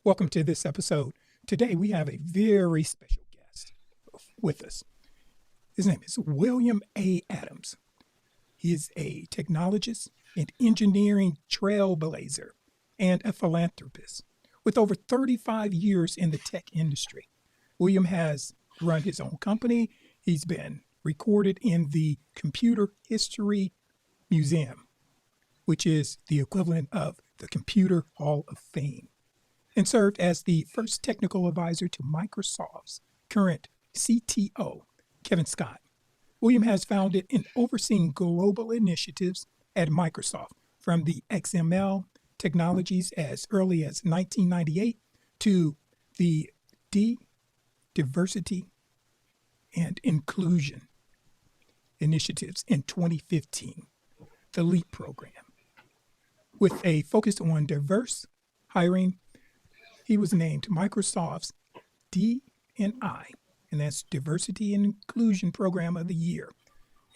Welcome to this episode. Today we have a very special guest with us. His name is William A. Adams. He is a technologist and engineering trailblazer and a philanthropist with over 35 years in the tech industry. William has run his own company. He's been recorded in the Computer History Museum, which is the equivalent of the Computer Hall of Fame, and served as the first technical advisor to Microsoft's current CTO, Kevin Scott. William has founded and overseen global initiatives at Microsoft, from the XML technologies as early as 1998 to the diversity and inclusion initiatives in 2015, the LEAP program. With a focus on diverse hiring, he was named Microsoft's D&I, and that's Diversity and Inclusion Program of the Year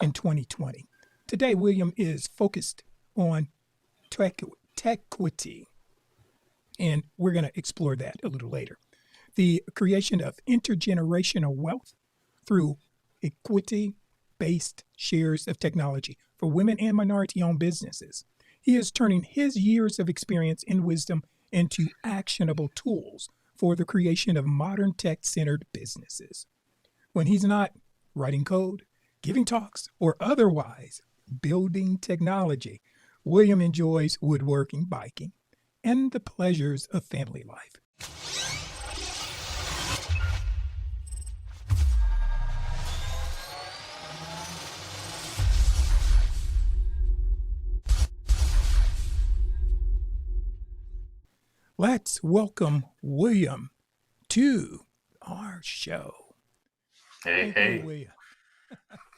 in 2020. Today, William is focused on Techquity, and we're going to explore that a little later. The creation of intergenerational wealth through equity-based shares of technology for women and minority-owned businesses. He is turning his years of experience and wisdom into actionable tools for the creation of modern tech-centered businesses. When he's not writing code, giving talks, or otherwise building technology, William enjoys woodworking, biking, and the pleasures of family life. Let's welcome William to our show. Hey, Thank you, hey. William.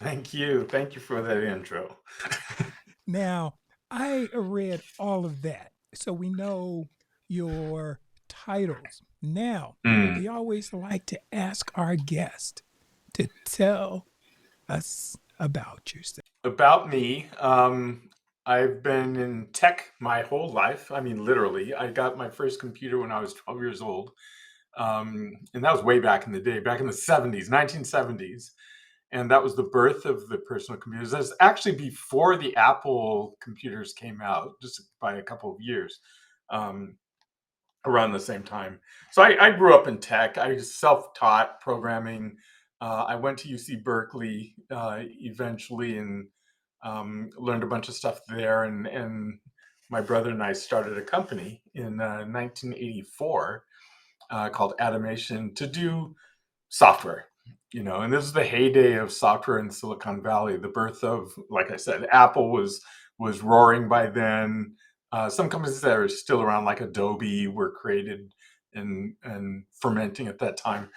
Thank you. Thank you for that intro. Now, I read all of that, so we know your titles. Now, Mm. we always like to ask our guest to tell us about yourself. About me, I've been in tech my whole life. I mean, literally. I got my first computer when I was 12 years old. And that was way back in the day, back in the 70s, 1970s. And that was the birth of the personal computers. That's actually before the Apple computers came out, just by a couple of years. Um, Around the same time. So I grew up in tech. I was self-taught programming. I went to UC Berkeley eventually and learned a bunch of stuff there. And my brother and I started a company in 1984 called Atomation to do software. And this is the heyday of software in Silicon Valley. The birth of, like I said, Apple was roaring by then. Some companies that are still around, like Adobe, were created and fermenting at that time.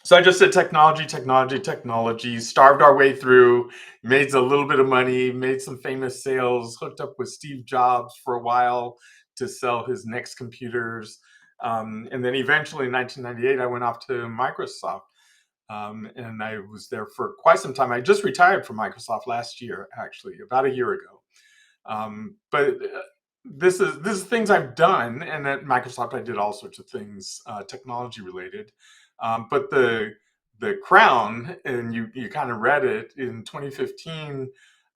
So I just said technology, technology, technology, starved our way through, made a little bit of money, made some famous sales, hooked up with Steve Jobs for a while to sell his next computers. And then eventually in 1998, I went off to Microsoft. And I was there for quite some time. I just retired from Microsoft last year, actually, about a year ago. But this is things I've done, and at Microsoft I did all sorts of things technology related. But the crown, and you kind of read it in 2015.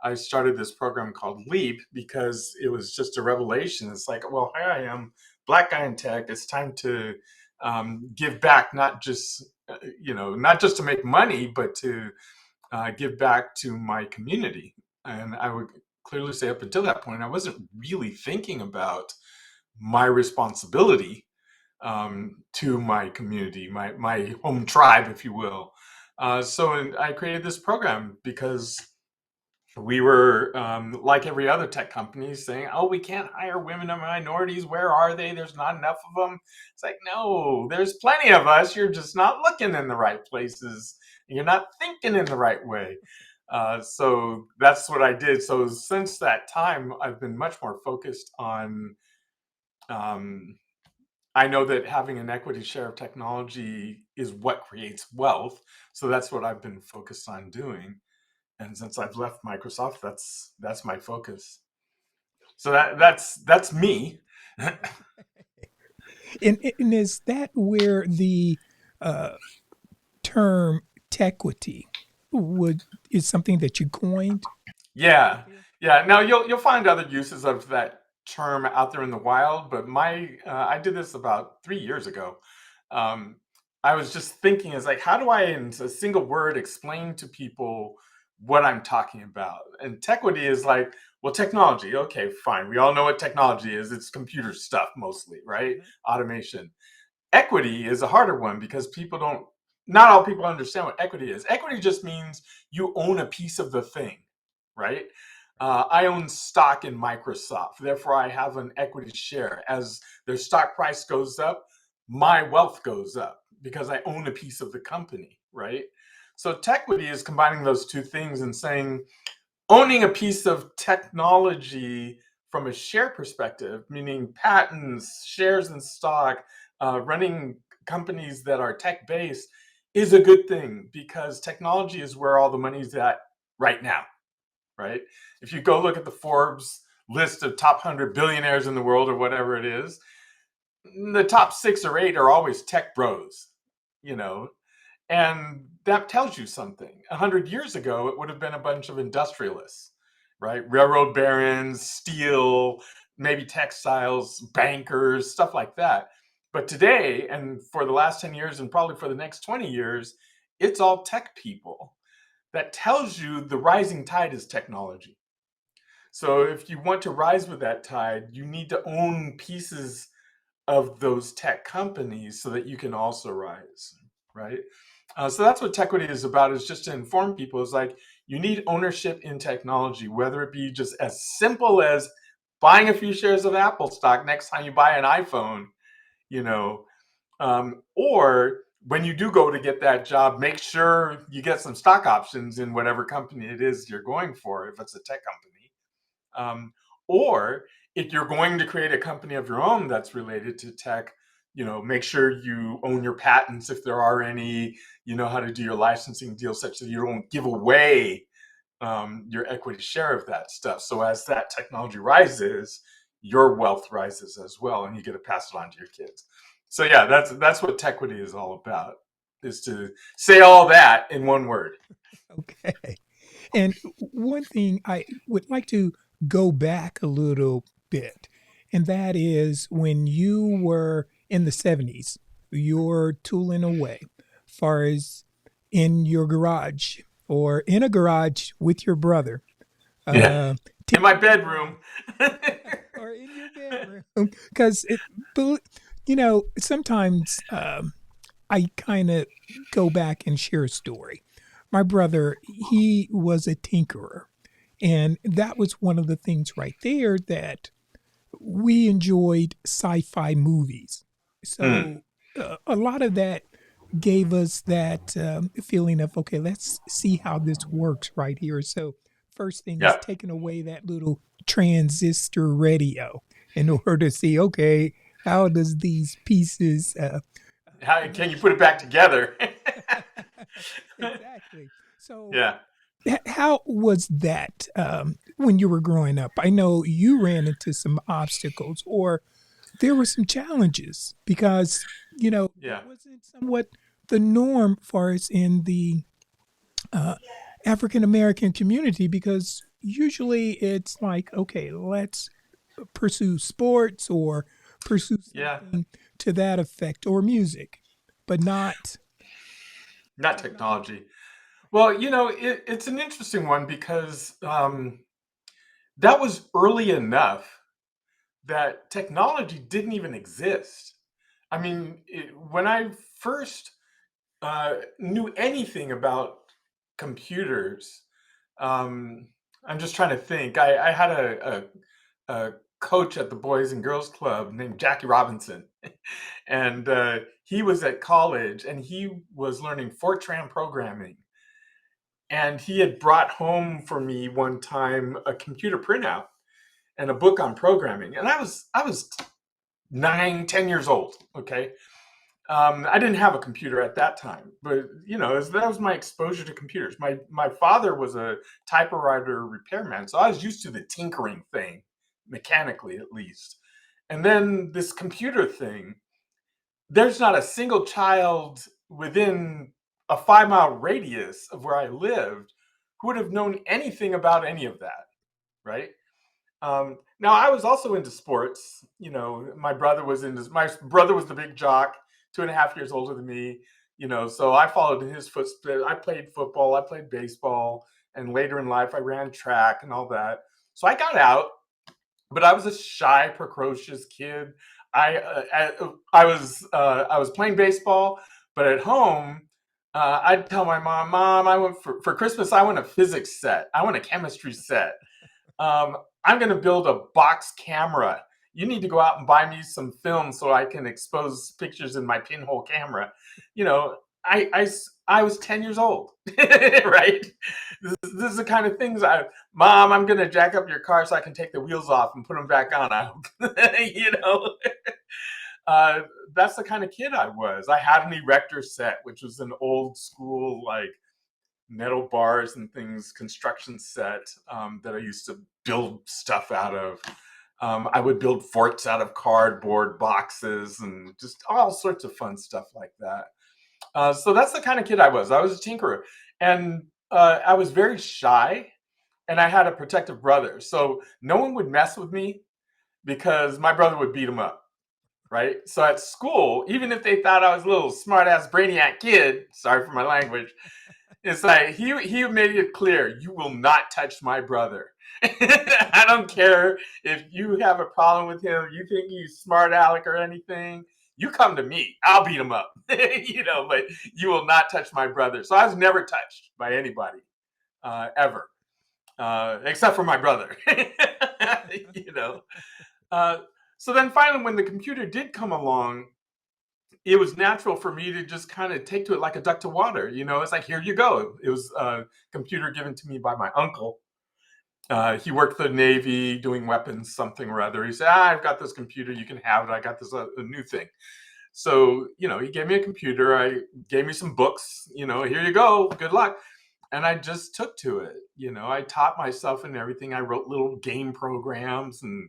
I started this program called Leap because it was just a revelation. It's like, well, here I am, black guy in tech. It's time to give back, not just to make money, but to give back to my community. And I would clearly say up until that point, I wasn't really thinking about my responsibility to my community, my home tribe, if you will. So I created this program because we were, like every other tech company, saying, oh, we can't hire women and minorities. Where are they? There's not enough of them. It's like, no, there's plenty of us. You're just not looking in the right places. You're not thinking in the right way. So that's what I did. So since that time, I've been much more focused on, I know that having an equity share of technology is what creates wealth. So that's what I've been focused on doing. And since I've left Microsoft, that's my focus. So that's me. And is that where the uh, term Techquity would is something that you coined right Yeah, there? yeah. Now you'll find other uses of that term out there in the wild, but my I did this about 3 years ago. Um, I was just thinking, is like, how do I, in a single word, explain to people what I'm talking about? And Techquity is like, well, technology. Okay, fine. We all know what technology is. It's computer stuff mostly, right? Uh-huh. Automation. Equity is a harder one because people don't. Not all people understand what equity is. Equity just means you own a piece of the thing, right? Right. I own stock in Microsoft. Therefore, I have an equity share. As their stock price goes up, my wealth goes up because I own a piece of the company, right? So, Techquity is combining those two things and saying owning a piece of technology from a share perspective, meaning patents, shares in stock, running companies that are tech based, is a good thing because technology is where all the money's at right now, right? If you go look at the Forbes list of top 100 billionaires in the world or whatever it is, the top 6 or 8 are always tech bros, you know, and that tells you something. 100 years ago, it would have been a bunch of industrialists, right? Railroad barons, steel, maybe textiles, bankers, stuff like that. But today, and for the last 10 years, and probably for the next 20 years, it's all tech people. That tells you the rising tide is technology. So if you want to rise with that tide, you need to own pieces of those tech companies so that you can also rise, right? So that's what Techquity is about, is just to inform people. Is like, you need ownership in technology, whether it be just as simple as buying a few shares of Apple stock next time you buy an iPhone, you know, or when you do go to get that job, make sure you get some stock options in whatever company it is you're going for, if it's a tech company. Or if you're going to create a company of your own that's related to tech, make sure you own your patents if there are any, you know how to do your licensing deal such that you don't give away your equity share of that stuff. So as that technology rises, your wealth rises as well, and you get to pass it on to your kids. So yeah, that's what Techquity is all about, is to say all that in one word. Okay. And one thing I would like to go back a little bit, and that is when you were in the 70s, you're tooling away, far as in your garage or in a garage with your brother, Yeah. uh, In my tinkering bedroom. away, or in your bedroom, because sometimes I kind of go back and share a story. My brother, he was a tinkerer. And that was one of the things right there that we enjoyed sci fi movies. Mm, So a lot of that gave us that feeling of, okay, let's see how this works right here. So, first thing is yeah. taking away that little transistor radio in order to see, okay, how does these pieces How can you mesh put it back together? together? Exactly. So, Yeah. how was that when you were growing up? I know you ran into some obstacles or there were some challenges because, that Yeah. wasn't somewhat the norm for us in the uh, African American community because usually it's like, okay, let's pursue sports or pursue Yeah. something to that effect or music, but not Not technology. technology. Well, it's an interesting one because that was early enough that technology didn't even exist. I mean, when I first knew anything about computers, um, I'm just trying to think. I had a coach at the Boys and Girls Club named Jackie Robinson, and he was at college and he was learning Fortran programming. And he had brought home for me one time a computer printout and a book on programming. And I was 9, 10 years old. Okay, I didn't have a computer at that time, but that was my exposure to computers. My father was a typewriter repairman, so I was used to the tinkering thing, mechanically at least. And then this computer thing. there's not a single child within a 5 mile radius of where I lived who would have known anything about any of that, right? Now I was also into sports. My brother was the big jock, 2.5 years older than me. So I followed in his footsteps. I played football, I played baseball, and later in life I ran track and all that. So I got out, but I was a shy, precocious kid. I was playing baseball, but at home, I'd tell my mom, "Mom, I want for Christmas. I want a physics set. I want a chemistry set. Um, I'm going to build a box camera. You need to go out and buy me some film so I can expose pictures in my pinhole camera." You know, I was 10 years old, right? This is the kind of things Mom, I'm going to jack up your car so I can take the wheels off and put them back on. you know, uh, that's the kind of kid I was. I had an erector set, which was an old school, like, metal bars and things construction set that I used to build stuff out of. I would build forts out of cardboard boxes and just all sorts of fun stuff like that. So that's the kind of kid I was. I was a tinkerer, and I was very shy, and I had a protective brother, so no one would mess with me because my brother would beat him up. Right. So at school, even if they thought I was a little smart ass brainiac kid, sorry for my language, it's like he made it clear, you will not touch my brother. I don't care if you have a problem with him, you think he's smart aleck or anything. You come to me, I'll beat him up. But you will not touch my brother. So I was never touched by anybody, ever, except for my brother. you know. Uh, so then finally, when the computer did come along, it was natural for me to just kind of take to it like a duck to water. It's like, here you go. It was a computer given to me by my uncle. He worked for the Navy doing weapons, something or other. He said, I've got this computer. You can have it. I got this a new thing. So, he gave me a computer. I gave me some books. Here you go. Good luck. And I just took to it. I taught myself and everything. I wrote little game programs and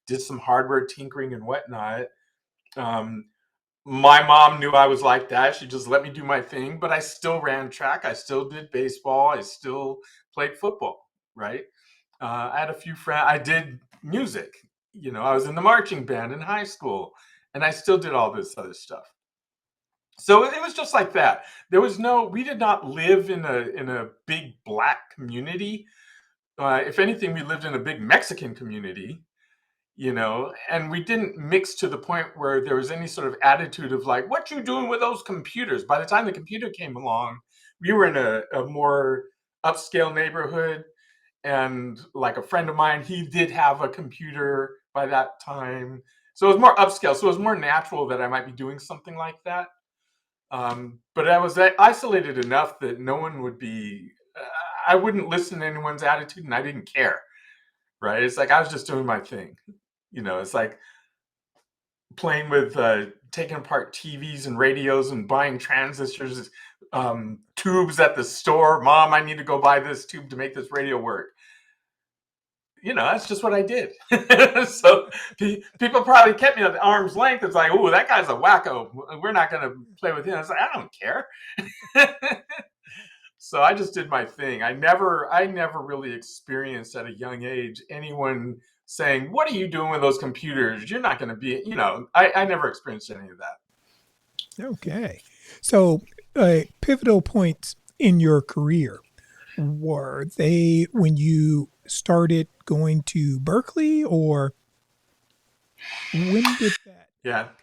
did some hardware tinkering and whatnot. Um, my mom knew I was like that. She just let me do my thing, but I still ran track. I still did baseball. I still played football, right? I had a few friends. I did music. I was in the marching band in high school, and I still did all this other stuff. So it was just like that. We did not live in a big black community. If anything, we lived in a big Mexican community, and we didn't mix to the point where there was any sort of attitude of like, what you doing with those computers? By the time the computer came along, we were in a more upscale neighborhood, and like a friend of mine, he did have a computer by that time, so it was more upscale, so it was more natural that I might be doing something like that. But I was isolated enough that no one would be I wouldn't listen to anyone's attitude, and I didn't care. Right? It's like I was just doing my thing. It's like playing with taking apart TVs and radios and buying transistors, tubes at the store. Mom, I need to go buy this tube to make this radio work. That's just what I did. So people probably kept me at arm's length. It's like, oh, that guy's a wacko. We're not going to play with him. I was like, I don't care. So I just did my thing. I never really experienced at a young age anyone saying, "What are you doing with those computers? You're not going to be," I never experienced any of that. Okay. So, pivotal points in your career, were they when you started going to Berkeley, or when did that Yeah. occur?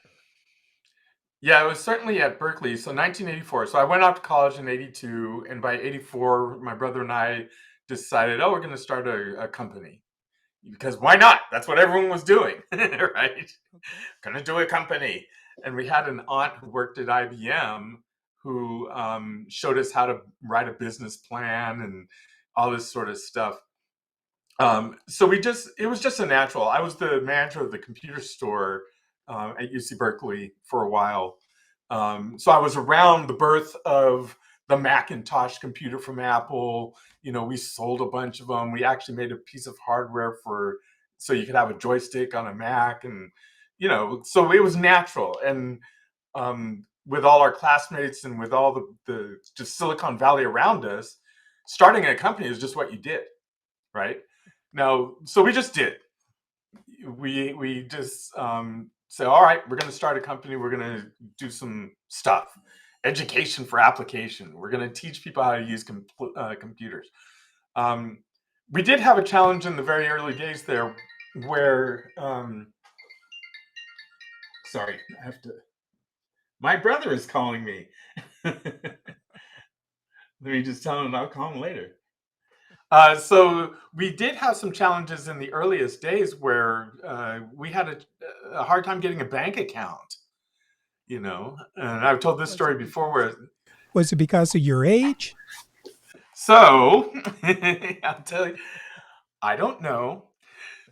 Yeah, it was certainly at Berkeley. So 1984. So I went off to college in 82, and by 84 my brother and I decided, oh, we're going to start a company. Because why not? That's what everyone was doing, right? Okay. Gonna do a company. And we had an aunt who worked at IBM who showed us how to write a business plan and all this sort of stuff. So it was just a natural. I was the manager of the computer store at UC Berkeley for a while. So I was around the birth of the Macintosh computer from Apple. We sold a bunch of them. We actually made a piece of hardware so you could have a joystick on a Mac, and so it was natural. And with all our classmates and with all the just Silicon Valley around us, starting a company is just what you did, right? Now, so we just did. We just say, all right, we're going to start a company. We're going to do some stuff, education for application. We're going to teach people how to use computers. Um, we did have a challenge in the very early days there, where sorry, I have to. My brother is calling me. Let me just tell him I'll call him later. So we did have some challenges in the earliest days where we had a hard time getting a bank account, and I've told this Was story it before because where, of, was it because of your age? so I'll tell you, I don't know.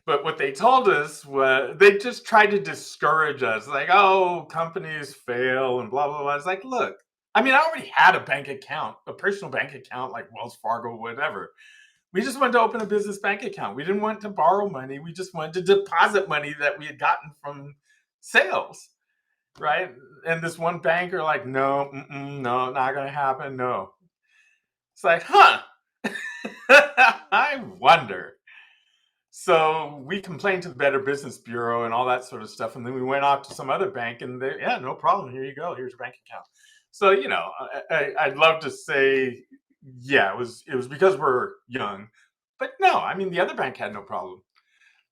But what they told us was they just tried to discourage us, like, oh, companies fail and blah, blah, blah. It's like, look, I mean, I already had a bank account, a personal bank account like Wells Fargo, whatever. We just wanted to open a business bank account. We didn't want to borrow money. We just wanted to deposit money that we had gotten from sales, right? And this one banker, like, no, no, not going to happen. No. It's like, huh. I wonder. So we complained to the Better Business Bureau and all that sort of stuff. And then we went off to some other bank and they, yeah, no problem. Here you go. Here's your bank account. So, I'd love to say, yeah, it was because we're young, but no, I mean, the other bank had no problem.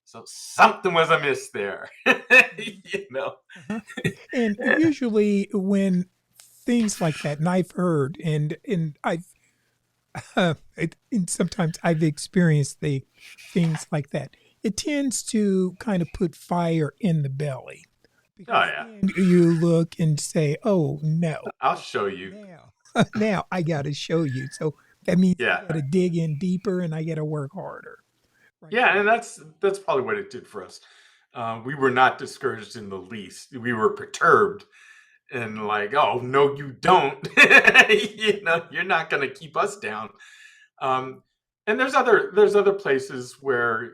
So something was amiss there, you know? Uh-huh. And usually when things like that, and I've heard, and I've and sometimes I've experienced the things like that. It tends to kind of put fire in the belly Oh, because yeah. then you look and say, "Oh no, I'll show you. now, now I got to show you." So that means I Yeah. got to dig in deeper and I got to work harder, right Yeah. And there. that's probably what it did for us. We were not discouraged in the least. We were perturbed and like, oh no, you don't. You're not going to keep us down. Um, and there's other places where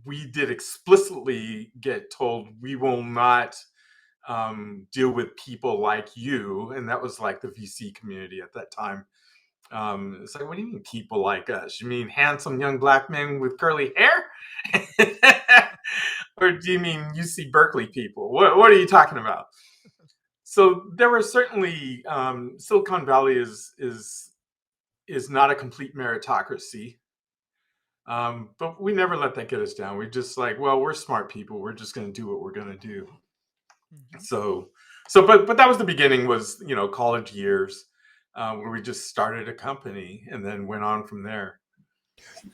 we did explicitly get told we will not deal with people like you, and that was like the VC community at that time. It's like, what do you mean people like us? You mean handsome young black men with curly hair? Or do you mean UC Berkeley people? What are you talking about? So there were certainly Silicon Valley is not a complete meritocracy, but we never let that get us down. We just like, well, we're smart people. We're just going to do what we're going to do. Mhm. So, but that was the beginning. Was college years where we just started a company and then went on from there.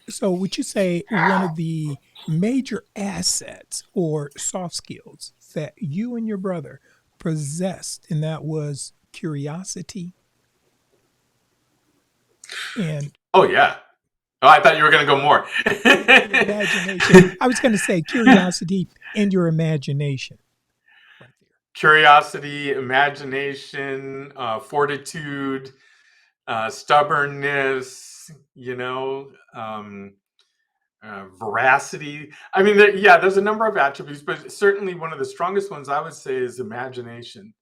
So, would you say one of the major assets or soft skills that you and your brother possessed, and that was curiosity and Oh yeah. Oh, I thought you were going to go more. the imagination? I was going to say curiosity and your imagination right there. Curiosity, imagination, fortitude, stubbornness. Veracity. I mean, yeah, there's a number of attributes, but certainly one of the strongest ones I would say is imagination.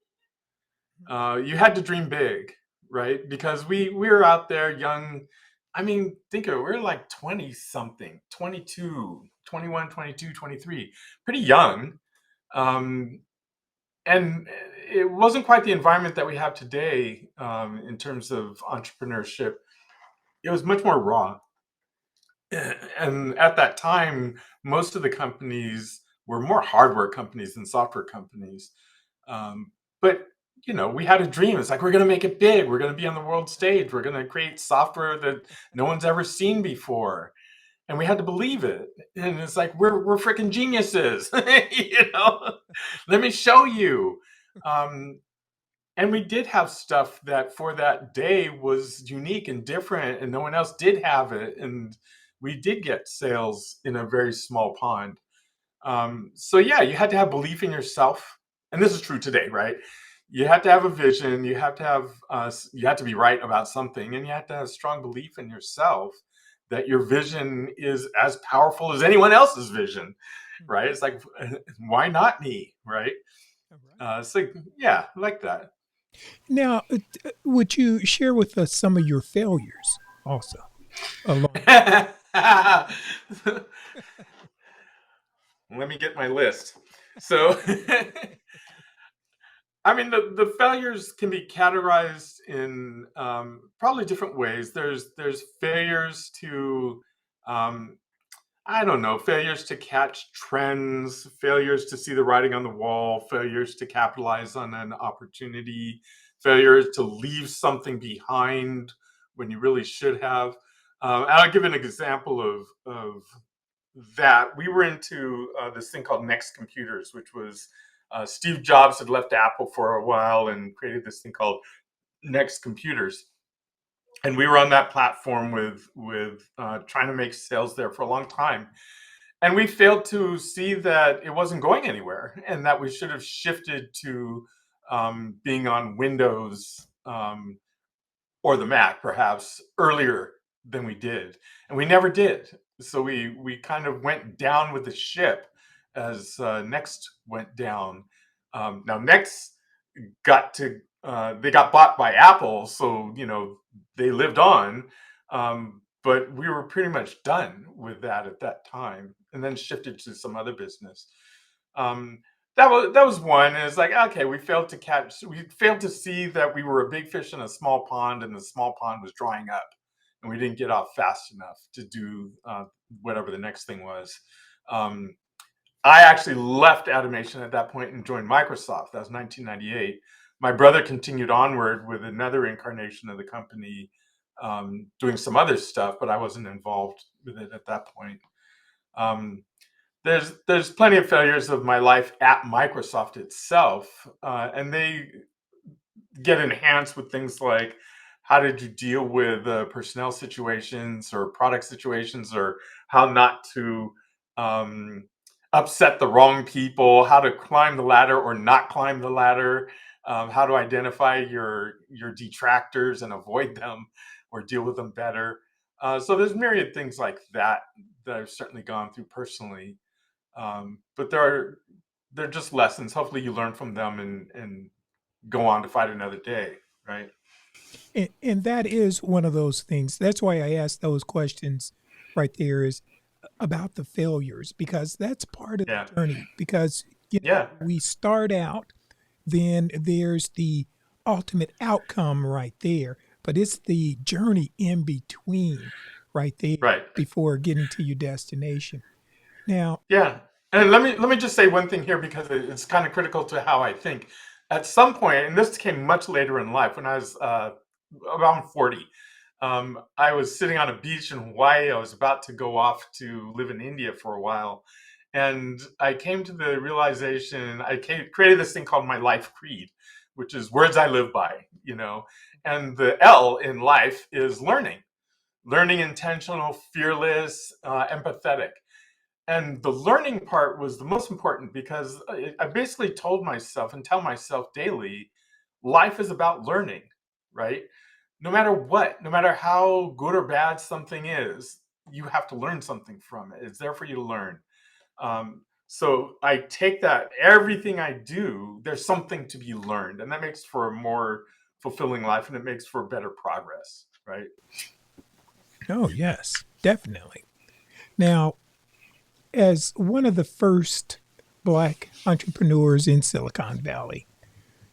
You had to dream big, right? Because we were out there young. I mean, think of it, we're like 20 something, 22, 21, 22, 23, pretty young. Um, and it wasn't quite the environment that we have today in terms of entrepreneurship. It was much more raw. And at that time, most of the companies were more hardware companies than software companies. But we had a dream. It's like, we're going to make it big. We're going to be on the world stage. We're going to create software that no one's ever seen before, and we had to believe it. And it's like, we're freaking geniuses. Let me show you. Um, and we did have stuff that for that day was unique and different, and no one else did have it. And we did get sales in a very small pond. So yeah, you had to have belief in yourself, and this is true today, right? You had to have a vision. You have to have. You had to be right about something, and you had to have strong belief in yourself that your vision is as powerful as anyone else's vision, right? It's like, why not me, right? All right. It's like, yeah, I like that. Now, would you share with us some of your failures also along the way? Let me get my list. So, I mean, the failures can be categorized in probably different ways. There's failures to um, I don't know, failures to catch trends, failures to see the writing on the wall, failures to capitalize on an opportunity, failures to leave something behind when you really should have. And I'll give an example of that. We were into this thing called Next Computers, which was Steve Jobs had left Apple for a while and created this thing called Next Computers. And we were on that platform with trying to make sales there for a long time, and we failed to see that it wasn't going anywhere and that we should have shifted to being on Windows or the Mac perhaps earlier than we did, and we never did. So we kind of went down with the ship as Next went down. Now Next got to they got bought by Apple, so they lived on. But we were pretty much done with that at that time, and then shifted to some other business. Um, that was one. And it's like, okay, we failed to see that we were a big fish in a small pond, and the small pond was drying up, and we didn't get off fast enough to do whatever the next thing was. Um, I actually left Automation at that point and joined Microsoft. That was 1998. My brother continued onward with another incarnation of the company, doing some other stuff, but I wasn't involved with it at that point. Um, there's plenty of failures of my life at Microsoft itself, and they get enhanced with things like how did you deal with personnel situations or product situations, or how not to um, upset the wrong people, how to climb the ladder or not climb the ladder, how to identify your detractors and avoid them or deal with them better. So there's myriad things like that that I've certainly gone through personally, but they're just lessons. Hopefully you learn from them and go on to fight another day, right? And that is one of those things. That's why I asked those questions right there is about the failures, because that's part of the Yeah, journey. Because, yeah, we start out, then there's the ultimate outcome right there, but it's the journey in between right there right. before getting to your destination. Now, Yeah, and let me just say one thing here because it's kind of critical to how I think. At some point, and this came much later in life, when I was around 40, I was sitting on a beach in Hawaii. I was about to go off to live in India for a while, and I came to the realization. Created this thing called my life creed, which is words I live by. And the L in life is learning, intentional, fearless, empathetic. And the learning part was the most important because I basically told myself and tell myself daily, life is about learning, right? No matter what, no matter how good or bad something is, you have to learn something from it. It's there for you to learn. So I take that, everything I do, there's something to be learned, and that makes for a more fulfilling life, and it makes for better progress, right? oh, yes, definitely. Now, as one of the first Black entrepreneurs in Silicon Valley,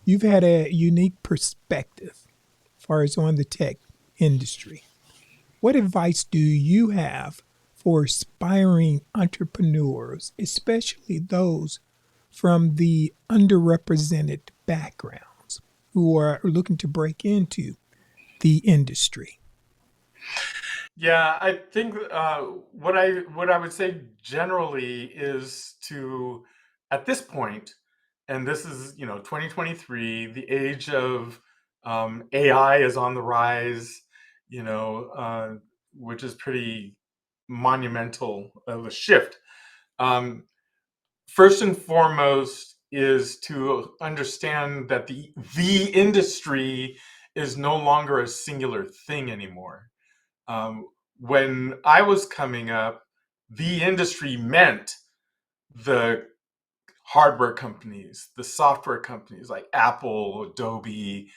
you've had a unique perspective as far as on the tech industry. What advice do you have for aspiring entrepreneurs, especially those from the underrepresented backgrounds who are looking to break into the industry? Yeah, I think what I would say generally is to, at this point, and this is 2023, the age of AI is on the rise, you know, uh, which is pretty monumental of a shift. Um, First and foremost is to understand that the industry is no longer a singular thing anymore. When I was coming up, the industry meant the hardware companies, the software companies like Apple, Adobe,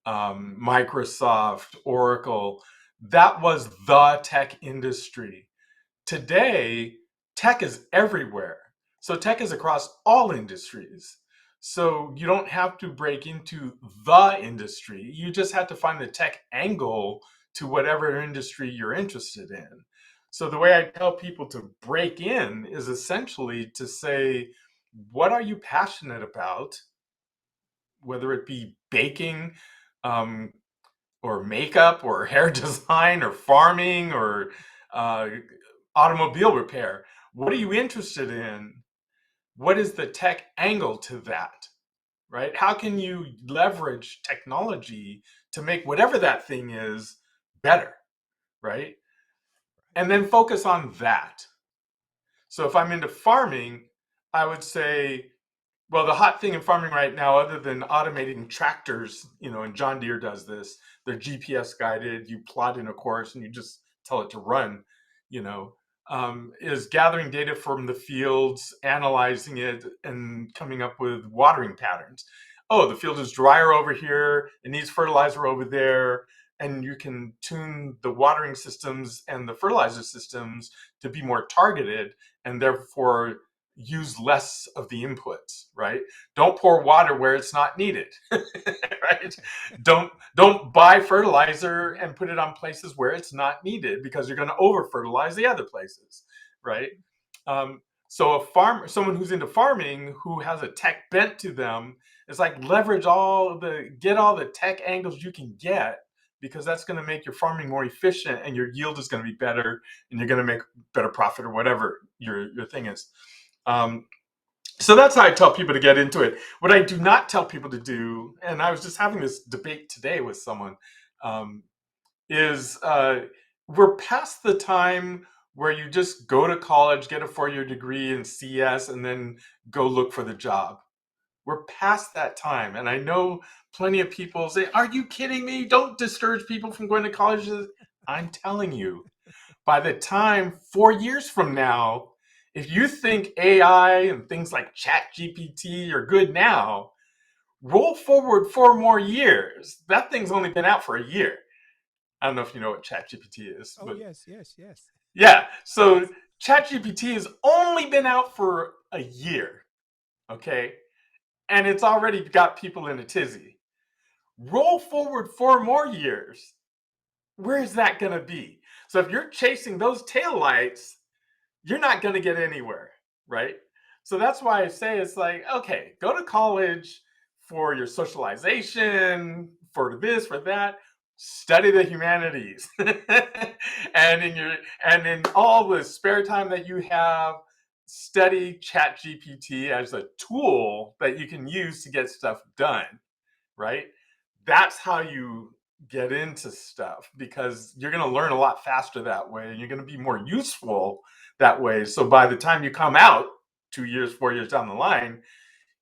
Microsoft, Oracle. That was the tech industry. Today, tech is everywhere. So tech is across all industries. So you don't have to break into the industry. You just have to find the tech angle to whatever industry you're interested in. So the way I tell people to break in is essentially to say, what are you passionate about? Whether it be baking, um, or makeup or hair design or farming or uh, automobile repair. What are you interested in? What is the tech angle to that? Right? How can you leverage technology to make whatever that thing is better? Right? And then focus on that. So if I'm into farming, I would say, well, the hot thing in farming right now, other than automating tractors, and John Deere does this, they're GPS guided. You plot in a course and you just tell it to run, you know, is gathering data from the fields, analyzing it, and coming up with watering patterns. Oh, the field is drier over here. It needs fertilizer over there. And you can tune the watering systems and the fertilizer systems to be more targeted and therefore use less of the inputs, right? Don't pour water where it's not needed, right? Don't buy fertilizer and put it on places where it's not needed because you're going to over fertilize the other places, right? So someone who's into farming who has a tech bent to them, is like get all the tech angles you can get, because that's going to make your farming more efficient and your yield is going to be better and you're going to make better profit or whatever your thing is. Um, so that's how I tell people to get into it. What I do not tell people to do, and I was just having this debate today with someone, um, is we're past the time where you just go to college, get a 4-year degree in CS, and then go look for the job. We're past that time. And I know plenty of people say, are you kidding me? Don't discourage people from going to college. I'm telling you, by the time 4 years from now, if you think AI and things like Chat GPT are good now, roll forward 4 more years. That thing's only been out for a year. I don't know if you know what Chat GPT is, Oh, but yes, yes, yes. yeah. So Yes. Chat GPT has only been out for a year. Okay. And it's already got people in a tizzy. Roll forward 4 more years. Where is that going to be? So if you're chasing those taillights, you're not going to get anywhere, right? So that's why I say it's like, okay, go to college for your socialization, for this, for that. Study the humanities, and in all the spare time that you have, study Chat GPT as a tool that you can use to get stuff done, right? That's how you get into stuff, because you're going to learn a lot faster that way and you're going to be more useful that way. So by the time you come out 2 years, 4 years down the line,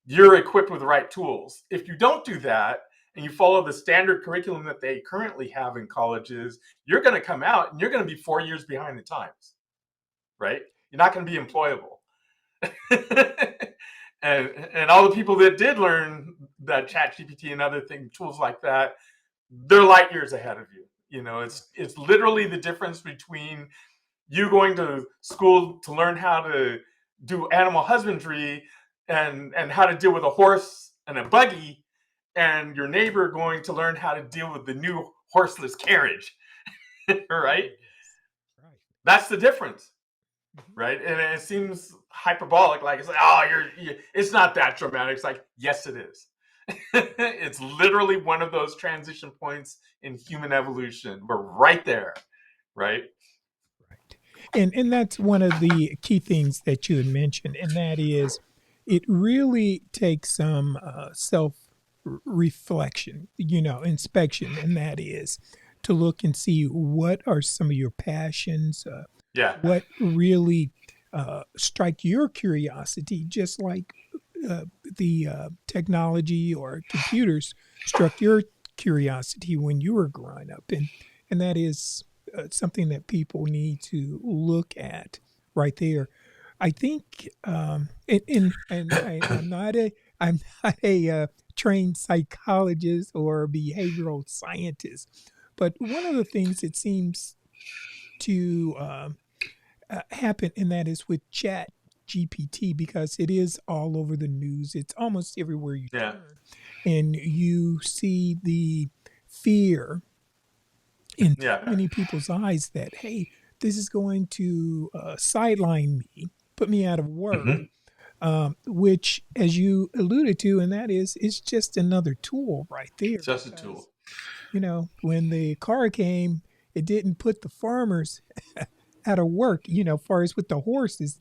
you're equipped with the right tools. If you don't do that and you follow the standard curriculum that they currently have in colleges, you're going to come out and you're going to be 4 years behind the times, right? You're not going to be employable. And all the people that did learn that Chat GPT and other things, tools like that, they're light years ahead of you. Yeah. It's literally the difference between you going to school to learn how to do animal husbandry and how to deal with a horse and a buggy, and your neighbor going to learn how to deal with the new horseless carriage. Right? Oh, yes. Right. That's the difference. Hmm. Right? And it seems hyperbolic, like it's like, oh, it's not that dramatic. It's like, yes, it is. It's literally one of those transition points in human evolution. We're right there, right? Right. And that's one of the key things that you had mentioned, and that is it really takes some self reflection, inspection, and that is to look and see what are some of your passions, Yeah, what really strike your curiosity, just like the technology or computers struck your curiosity when you were growing up, and that is something that people need to look at right there. I think, I'm not a trained psychologist or behavioral scientist, but one of the things it seems to happen, and that is with Chat GPT, because it is all over the news. It's almost everywhere you Yeah. turn, and you see the fear in so Yeah. many people's eyes that, hey, this is going to sideline me, put me out of work, Hmm. which, as you alluded to, and that is, it's just another tool right there. It's just a Because, tool. when the car came, it didn't put the farmers out of work. Far as with the horses,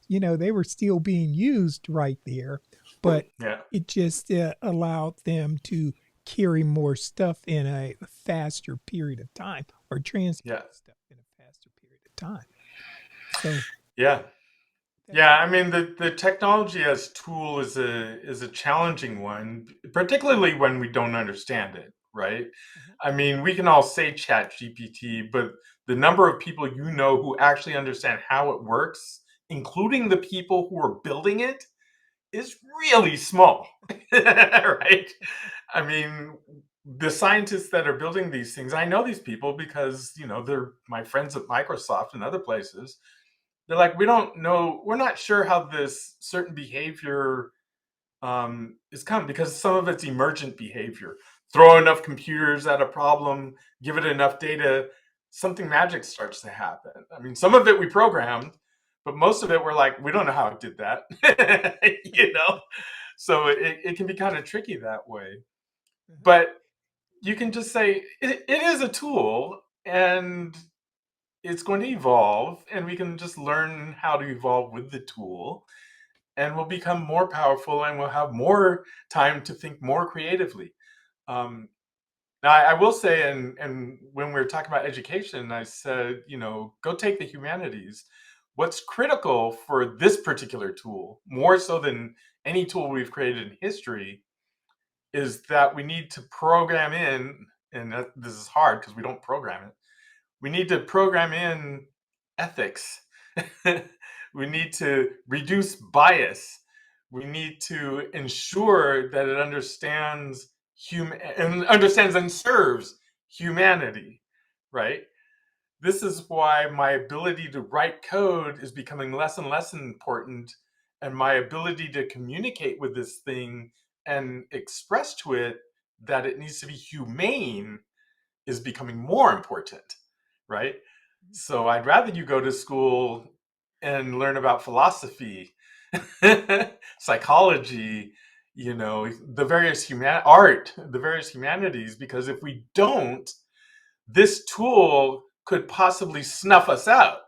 they were still being used right there, but Yeah. it just allowed them to carry more stuff in a faster period of time, or Yeah. transport stuff in a faster period of time. So Yeah. that's Yeah, I mean the technology as tool is a challenging one, particularly when we don't understand it, right? uh I mean, we can all say chat GPT, but the number of people who actually understand how it works, including the people who are building it, is really small. Right? I mean, the scientists that are building these things, I know these people because, they're my friends at Microsoft and other places. They're like, we don't know, we're not sure how this certain behavior is coming because some of it's emergent behavior. Throw enough computers at a problem, give it enough data, something magic starts to happen. I mean, some of it we programmed, but most of it we're like, we don't know how it did that. you know? So it can be kind of tricky that way. uh But you can just say it is a tool and it's going to evolve, and we can just learn how to evolve with the tool, and we'll become more powerful and we'll have more time to think more creatively. Um, Now, I will say, and when we were talking about education, I said, go take the humanities. What's critical for this particular tool, more so than any tool we've created in history, is that we need to program in, and this is hard because we don't program it, we need to program in ethics. We need to reduce bias. We need to ensure that it understands and serves humanity, right? This is why my ability to write code is becoming less and less important, and my ability to communicate with this thing and express to it that it needs to be humane is becoming more important, right? So I'd rather you go to school and learn about philosophy, psychology, the various the various humanities, because if we don't, this tool could possibly snuff us out,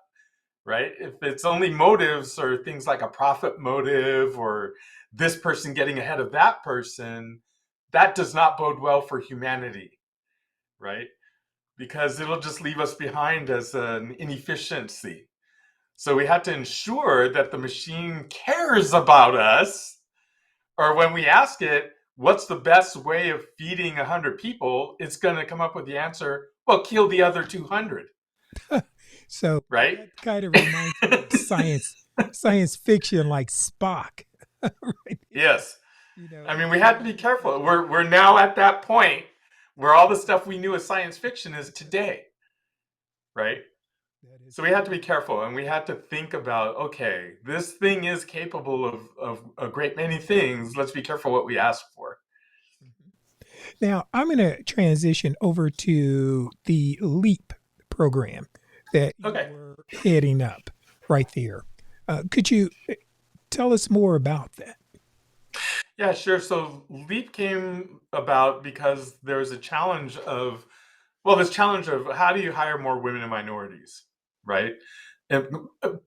right? If its only motives are things like a profit motive or this person getting ahead of that person, that does not bode well for humanity, right? Because it'll just leave us behind as an inefficiency. So we have to ensure that the machine cares about us, or when we ask it, what's the best way of feeding 100 people, it's going to come up with the answer, well, kill the other 200, so right? that kind of reminds me of science fiction, like Spock, right there. Yes. I mean, It's we have to be such careful. a We're now at that point where all the stuff we knew as science fiction is today, right? that is So we have to true. be careful, and we have to think about, okay, this thing is capable of a great many things. Let's be careful what we ask for. Mhm. Now, I'm going to transition over to the LEAP program that you Okay. were heading up right there. Could you tell us more about that? Yeah, sure. So Leap came about because there was a challenge of, well, this challenge of how do you hire more women and minorities, right? And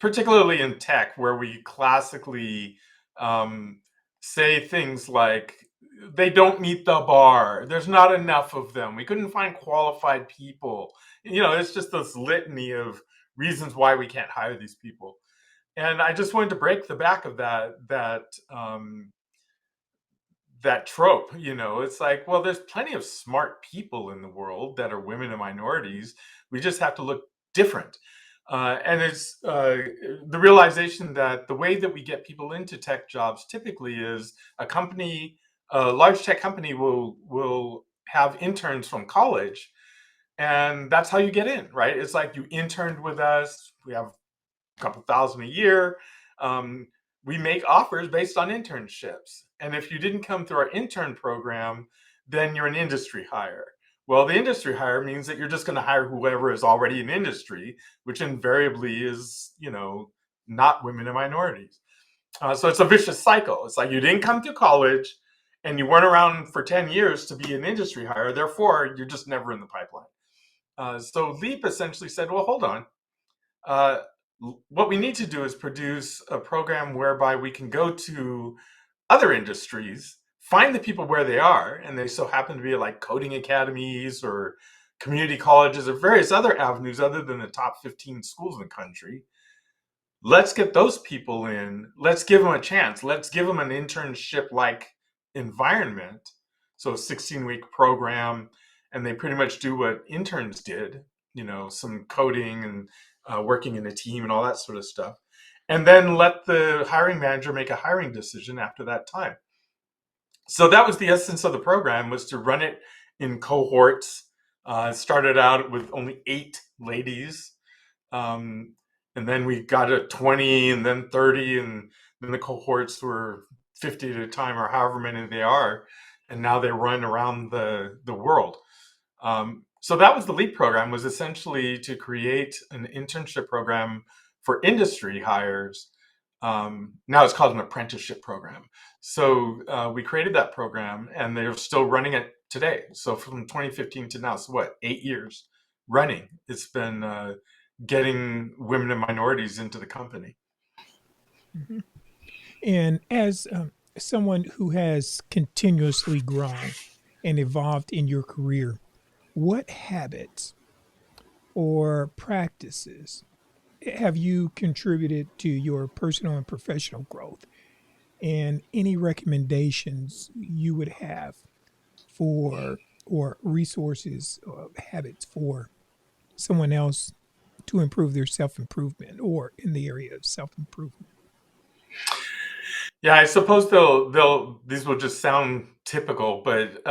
particularly in tech, where we classically um, say things like, they don't meet the bar, there's not enough of them, we couldn't find qualified people. It's just this litany of reasons why we can't hire these people. And I just wanted to break the back of that trope. It's like, well, there's plenty of smart people in the world that are women and minorities. We just have to look different. And it's the realization that the way that we get people into tech jobs typically is a large tech company will have interns from college, and that's how you get in, right? It's like you interned with us. We have a couple thousand a year. Um, we make offers based on internships. And if you didn't come through our intern program, then you're an industry hire. Well, the industry hire means that you're just going to hire whoever is already in industry, which invariably is, not women and minorities. So it's a vicious cycle. It's like you didn't come through college and you weren't around for 10 years to be an industry hire. Therefore, you're just never in the pipeline. So Leap essentially said, well, hold on. Uh, what we need to do is produce a program whereby we can go to other industries, find the people where they are, and they so happen to be like coding academies or community colleges or various other avenues other than the top 15 schools in the country. Let's get those people in. Let's give them a chance. Let's give them an internship like environment. So, a 16-week program, and they pretty much do what interns did, some coding and working in a team and all that sort of stuff. And then let the hiring manager make a hiring decision after that time. So that was the essence of the program, was to run it in cohorts. It started out with only 8 ladies, um, and then we got to 20 and then 30, and then the cohorts were 50 at a time or however many they are, and now they run around the world. So that was the LEAP program, was essentially to create an internship program for industry hires. Now it's called an apprenticeship program. So we created that program, and they're still running it today. So from 2015 to now, so what, 8 years running? It's been getting women and minorities into the company. Mhm. And as someone who has continuously grown and evolved in your career, what habits or practices have you contributed to your personal and professional growth? And any recommendations you would have for or resources or habits for someone else to improve their self improvement or in the area of self improvement? Yeah, I suppose they'll these will just sound typical, but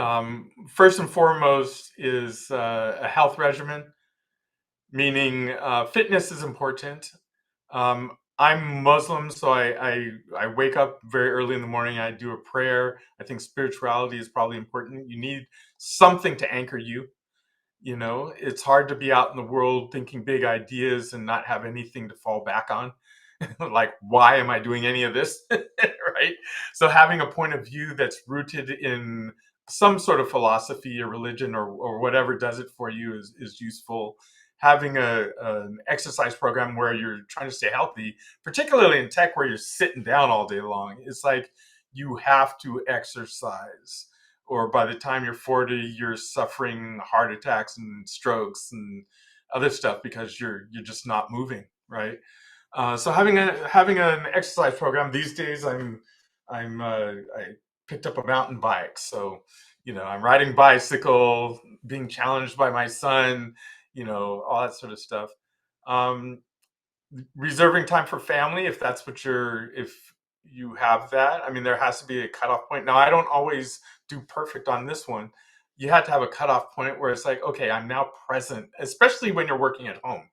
first and foremost is a health regimen, meaning fitness is important. I'm Muslim, so I wake up very early in the morning. I do a prayer. I think spirituality is probably important. You need something to anchor you. It's hard to be out in the world thinking big ideas and not have anything to fall back on. Like, why am I doing any of this? Right? So having a point of view that's rooted in some sort of philosophy or religion or whatever does it for you is useful. Having an exercise program where you're trying to stay healthy, particularly in tech where you're sitting down all day long, it's like you have to exercise, or by the time you're 40, you're suffering heart attacks and strokes and other stuff because you're just not moving, right? So having an exercise program these days, I picked up a mountain bike, so I'm riding bicycle, being challenged by my son, all that sort of stuff. Um, Reserving time for family, if you have that. I mean, there has to be a cutoff point. Now, I don't always do perfect on this one. You have to have a cutoff point where it's like, okay, I'm now present, especially when you're working at home.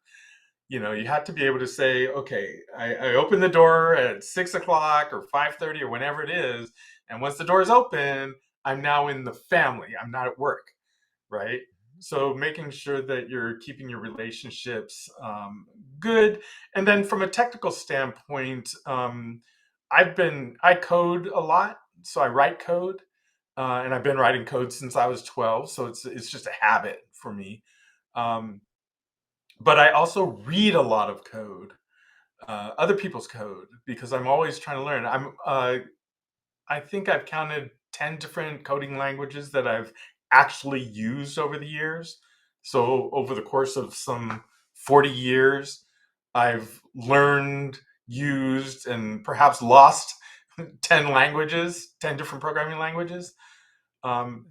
You have to be able to say, okay, I open the door at 6 o'clock or 5:30 or whenever it is, and once the door is open, I'm now in the family. I'm not at work, right? So making sure that you're keeping your relationships good, and then from a technical standpoint, I code a lot, so I write code, and I've been writing code since I was 12, so it's just a habit for me. Um, but I also read a lot of code, other people's code, because I'm always trying to learn. I think I've counted 10 different coding languages that I've actually used over the years. So over the course of some 40 years, I've learned, used, and perhaps lost 10 languages, 10 different programming languages. Um,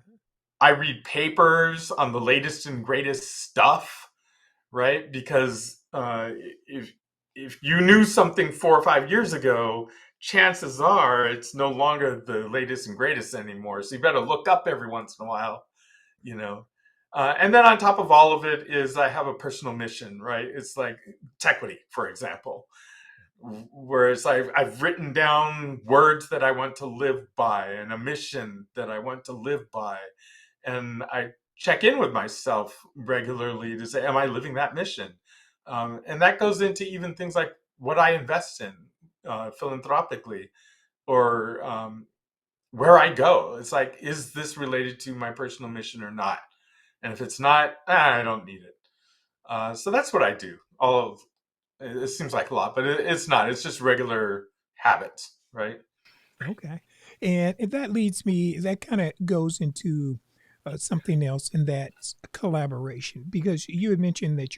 I read papers on the latest and greatest stuff, right? Because uh, if if you knew something 4 or 5 years ago, chances are it's no longer the latest and greatest anymore. So you better look up every once in a while, you know. And then on top of all of it is I have a personal mission, right? It's like Techquity, for example, whereas I've written down words that I want to live by and a mission that I want to live by, and I check in with myself regularly to say, am I living that mission? And that goes into even things like what I invest in philanthropically, or where I go. It's like, is this related to my personal mission or not? And if it's not, I don't need it. So that's what I do. All of it seems like a lot, but it's not. It's just regular habits, right? Okay. And if that leads me, that kind of goes into something else, and that's collaboration. Because you had mentioned that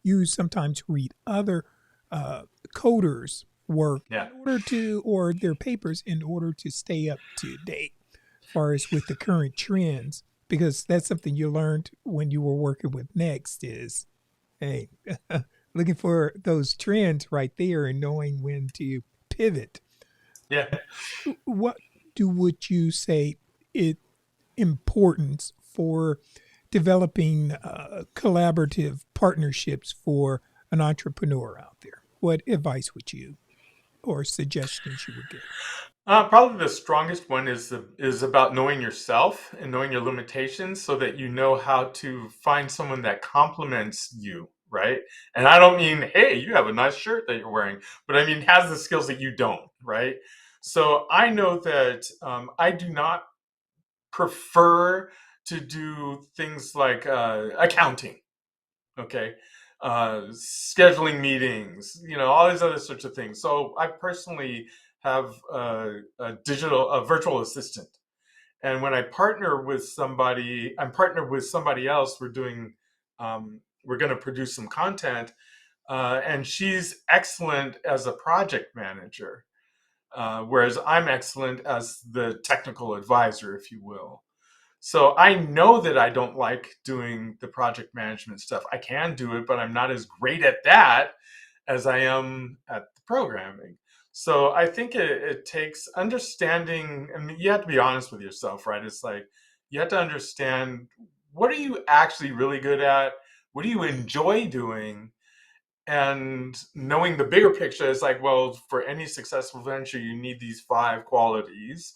you sometimes read other uh, coders' work Yeah. in order to, or their papers in order to stay up to date, as far as with the current trends. Because that's something you learned when you were working with Next is, hey, looking for those trends right there and knowing when to pivot. Yeah. What would you say it importance for developing collaborative partnerships for an entrepreneur out there? What advice would you or suggestions you would give? Probably the strongest one is about knowing yourself and knowing your limitations, so that you know how to find someone that complements you, right? And I don't mean, hey, you have a nice shirt that you're wearing, but I mean has the skills that you don't, right? So I know that I do not prefer to do things like accounting, okay, scheduling meetings, all these other sorts of things. So I personally have a virtual assistant, and when I partner with somebody, I'm partnered with somebody else. We're going to produce some content, and she's excellent as a project manager, whereas I'm excellent as the technical advisor, if you will. So I know that I don't like doing the project management stuff. I can do it, but I'm not as great at that as I am at the programming. So I think it takes understanding, and you have to be honest with yourself, right? It's like you have to understand, what are you actually really good at? What do you enjoy doing? And knowing the bigger picture is like, well, for any successful venture, you need these 5 qualities.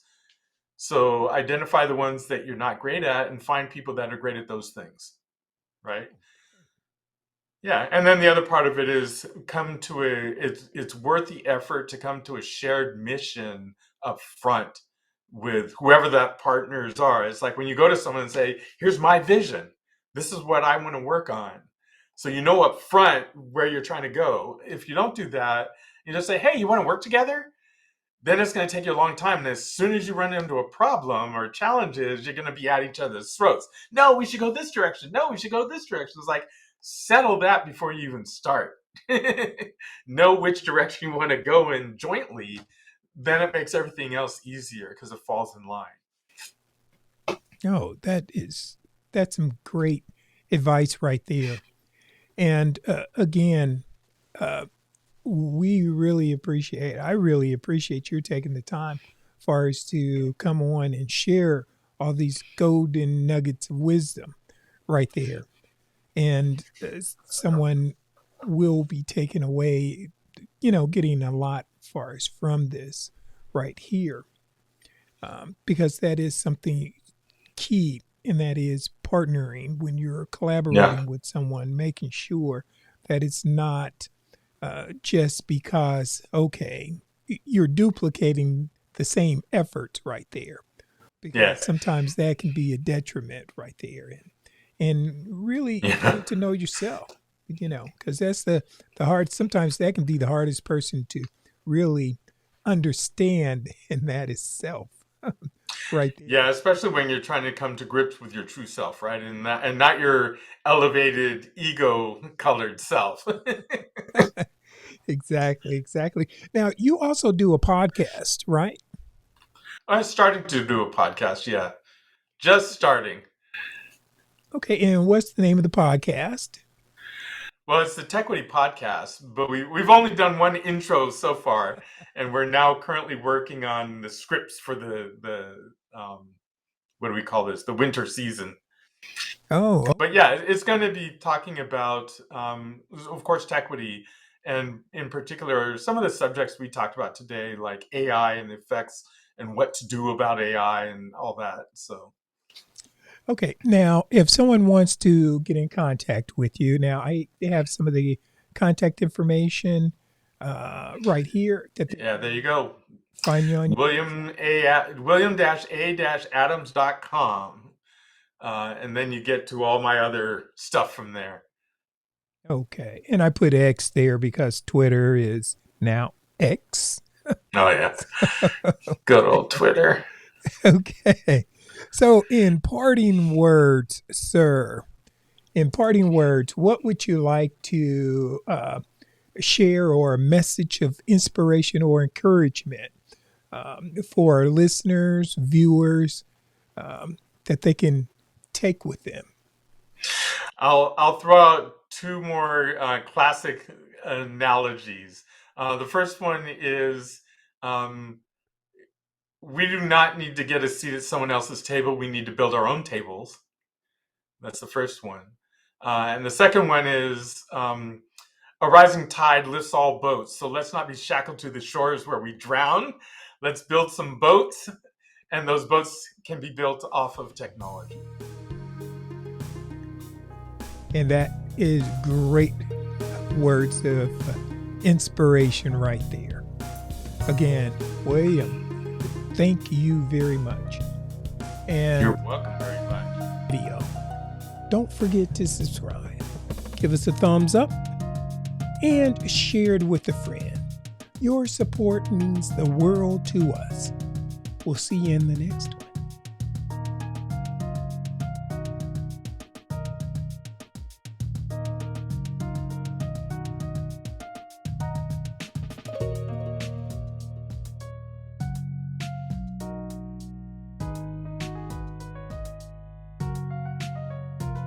So identify the ones that you're not great at and find people that are great at those things, right? Yeah, and then the other part of it is come to it's worth the effort to come to a shared mission up front with whoever that partners are. It's like when you go to someone and say, "Here's my vision. This is what I want to work on." So you know up front where you're trying to go. If you don't do that, you just say, "Hey, you want to work together?" Then it's going to take you a long time. And as soon as you run into a problem or challenges, you're going to be at each other's throats. No, we should go this direction. No, we should go this direction. It's like, settle that before you even start. Know which direction you want to go in jointly. Then it makes everything else easier because it falls in line. Oh, that's some great advice right there. And again, uh, I really appreciate you taking the time for us to come on and share all these golden nuggets of wisdom right there. And someone will be taken away, getting a lot for us from this right here, because that is something key, and that is partnering when you're Yeah. collaborating with someone, making sure that it's not just because, okay, you're duplicating the same efforts right there, Yeah. because sometimes that can be a detriment right there. And really Yeah. getting to know yourself, because that's the hard, sometimes that can be the hardest person to really understand, and that is self right Yeah, there. especially when you're trying to come to grips with your true self, right? And not your elevated ego colored self. Exactly, exactly. Now, you also do a podcast, right? I'm starting to do a podcast, yeah. Just starting. Okay, and what's the name of the podcast? Well, it's the Techquity podcast, but we've only done one intro so far, and we're now currently working on the scripts for the what do we call this? The winter season. Oh, But yeah, it's going to be talking about, of course, Techquity, and in particular, some of the subjects we talked about today, like AI and the effects and what to do about AI and all that. So, okay. Now, if someone wants to get in contact with you, now I have some of the contact information right here that they yeah, there you go. find you on your William-Adams.com. And then you get to all my other stuff from there. Okay. And I put X there because Twitter is now X. Oh, yeah. Good old Twitter. Okay. So, in parting words, sir, in parting words, what would you like to share, or a message of inspiration or encouragement for our listeners, viewers, that they can take with them? I'll throw out two more classic analogies. The first one is, we do not need to get a seat at someone else's table. We need to build our own tables. That's the first one. And the second one is, a rising tide lifts all boats. So let's not be shackled to the shores where we drown. Let's build some boats, and those boats can be built off of technology. And that is great words of inspiration right there. Again, William, thank you very much. And you're welcome very much. Video. Don't forget to subscribe. Give us a thumbs up and share it with a friend. Your support means the world to us. We'll see you in the next one.